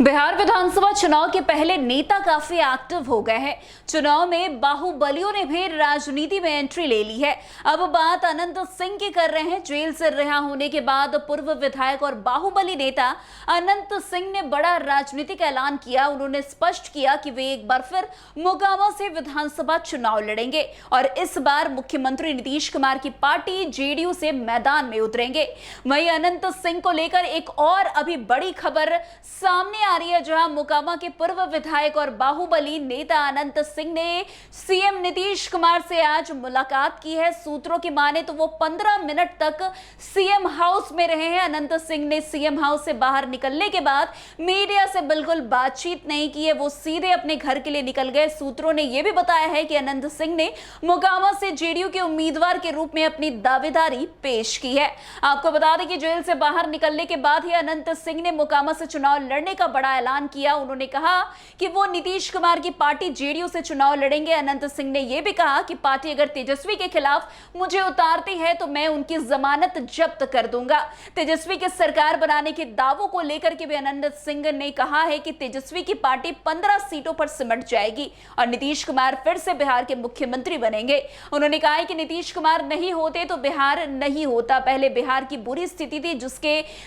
बिहार विधानसभा चुनाव के पहले नेता काफी एक्टिव हो गए हैं। चुनाव में बाहुबलियों ने भी राजनीति में एंट्री ले ली है। अब बात अनंत सिंह की कर रहे हैं। जेल से रिहा होने के बाद पूर्व विधायक और बाहुबली नेता अनंत सिंह ने बड़ा राजनीतिक ऐलान किया। उन्होंने स्पष्ट किया कि वे एक बार फिर मोकामा से विधानसभा चुनाव लड़ेंगे और इस बार मुख्यमंत्री नीतीश कुमार की पार्टी जेडीयू से मैदान में उतरेंगे। वहीं अनंत सिंह को लेकर एक और अभी बड़ी खबर सामने आ रही है, जहां मोकामा के पूर्व विधायक और बाहुबली नेता अनंत सिंह ने सीएम नीतीश कुमार से आज मुलाकात की है। सूत्रों की माने तो वो 15 मिनट तक सीएम हाउस में रहे हैं। अनंत सिंह ने सीएम हाउस से बाहर निकलने के बाद मीडिया से बिल्कुल बातचीत नहीं की है, वो सीधे अपने घर के लिए निकल गए। सूत्रों ने यह भी बताया है कि अनंत सिंह ने मोकामा से जेडीयू के उम्मीदवार के रूप में अपनी दावेदारी पेश की है। आपको बता दें कि जेल से बाहर निकलने के बाद ही अनंत सिंह ने मोकामा से चुनाव लड़ने का बड़ा ऐलान किया। उन्होंने कहा कि वो नीतीश कुमार की पार्टी जेडीयू से चुनाव लड़ेंगे। अनंत सिंह ने यह भी कहा कि पार्टी अगर तेजस्वी के खिलाफ मुझे उतारती है तो मैं उनकी जमानत जब्त कर दूंगा। तेजस्वी की सरकार बनाने के दावों को लेकर के भी अनंत सिंह ने कहा है कि तेजस्वी की पार्टी 15 सीटों पर सिमट जाएगी और नीतीश कुमार फिर से बिहार के मुख्यमंत्री बनेंगे। उन्होंने कहा है कि नीतीश कुमार नहीं होते तो बिहार नहीं होता। पहले बिहार की बुरी स्थिति थी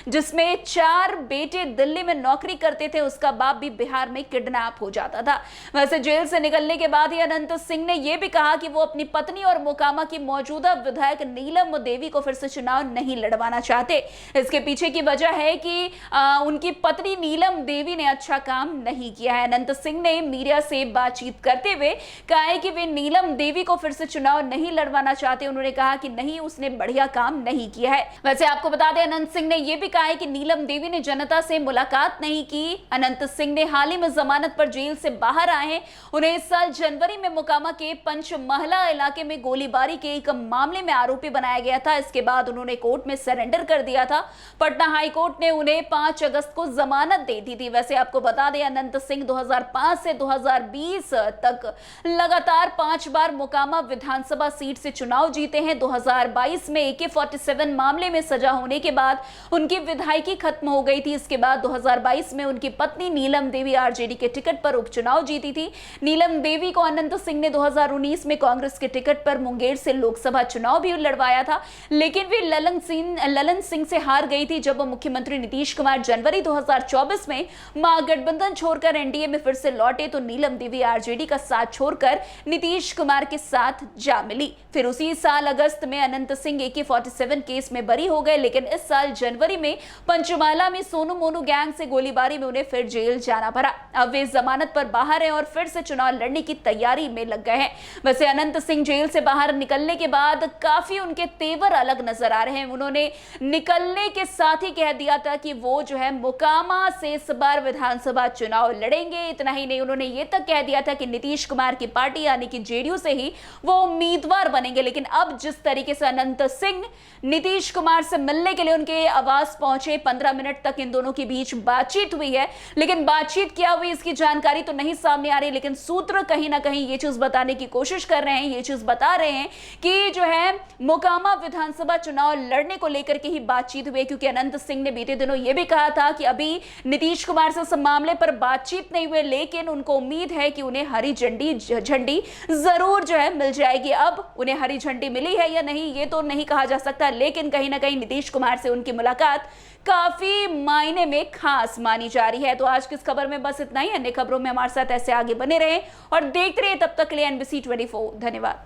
जिसमें 4 बेटे दिल्ली में नौकरी करते थे, उसका बाप भी बिहार में किडनैप हो जाता था। वैसे जेल से निकलने के बाद ही अनंत सिंह ने यह भी कहा कि वो अपनी पत्नी और मोकामा की मौजूदा विधायक नीलम देवी को फिर से चुनाव नहीं लड़वाना चाहते। इसके पीछे की वजह है कि उनकी पत्नी नीलम देवी ने अच्छा काम नहीं किया है। अनंत सिंह ने मीडिया से बातचीत करते हुए कहा है कि वे नीलम देवी को फिर से चुनाव नहीं लड़वाना चाहते। उन्होंने कहा कि नहीं, उसने बढ़िया काम नहीं किया है। वैसे आपको बता दें, अनंत सिंह ने यह भी कहा है कि नीलम देवी ने जनता से मुलाकात नहीं की। अनंत सिंह ने हाल ही में जमानत पर जेल से बाहर आए हैं। उन्हें इस साल जनवरी में मोकामा के पंचमहला इलाके में गोलीबारी के एक मामले में आरोपी बनाया गया था। इसके बाद उन्होंने कोर्ट में सरेंडर कर दिया था। पटना हाई कोर्ट ने उन्हें 5 अगस्त को जमानत दे दी थी। वैसे आपको बता दें, अनंत सिंह 2005 से 2020 तक लगातार 5 बार मोकामा विधानसभा सीट से चुनाव जीते हैं। 2022 में AK-47 मामले में सजा होने के बाद उनकी विधायकी खत्म हो गई थी। इसके बाद 2022 में उनकी पत्नी नीलम देवी आरजेडी के टिकट पर उपचुनाव जीती थी। नीलम देवी को अनंत सिंह ने 2019 में कांग्रेस के टिकट पर मुंगेर से लोकसभा चुनाव भी लड़वाया था, लेकिन वे ललन सिंह से हार गई थी। जब मुख्यमंत्री नीतीश कुमार जनवरी 2024 में महागठबंधन छोड़कर एनडीए में फिर से लौटे तो नीलम देवी आरजेडी का साथ छोड़कर नीतीश कुमार के साथ जा मिली। फिर उसी साल अगस्त में अनंत सिंह AK-47 केस में बरी हो गए, लेकिन इस साल जनवरी में पंचमाला में सोनू मोनू गैंग से गोलीबारी में उन्हें फिर जेल जाना पड़ा। अब वे जमानत पर बाहर हैं और फिर से चुनाव लड़ने की तैयारी में लग गए हैं। वैसे अनंत सिंह जेल से बाहर निकलने के बाद काफी उनके तेवर अलग नजर आ रहे हैं। उन्होंने निकलने के साथ ही कह दिया था कि वो जो है मोकामा से इस बार विधानसभा चुनाव लड़ेंगे। इतना ही नहीं, उन्होंने ये तक कह दिया था कि नीतीश कुमार की पार्टी यानी कि जेडीयू से ही वो उम्मीदवार बनेंगे। लेकिन अब जिस तरीके से अनंत सिंह नीतीश कुमार से मिलने के लिए उनके आवास पहुंचे, 15 मिनट तक इन दोनों के बीच बातचीत हुई है, लेकिन बातचीत क्या हुई इसकी जानकारी तो नहीं सामने आ रही। लेकिन सूत्र कहीं ना कहीं ये चीज बताने की कोशिश कर रहे हैं, ये चीज बता रहे हैं कि जो है मोकामा विधानसभा चुनाव लड़ने को लेकर के ही बातचीत हुई, क्योंकि अनंत सिंह ने बीते दिनों यह भी कहा था कि अभी नीतीश कुमार से इस मामले पर बातचीत नहीं हुई, लेकिन उनको उम्मीद है कि उन्हें हरी झंडी जरूर जो है मिल जाएगी। अब उन्हें हरी झंडी मिली है या नहीं ये तो नहीं कहा जा सकता, लेकिन कहीं ना कहीं नीतीश कुमार से उनकी मुलाकात काफी मायने में खास मानी जा रही है। तो आज की इस खबर में बस इतना ही। अन्य खबरों में हमारे साथ ऐसे आगे बने रहें और देखते रहिए। तब तक के लिए NBC 24। धन्यवाद।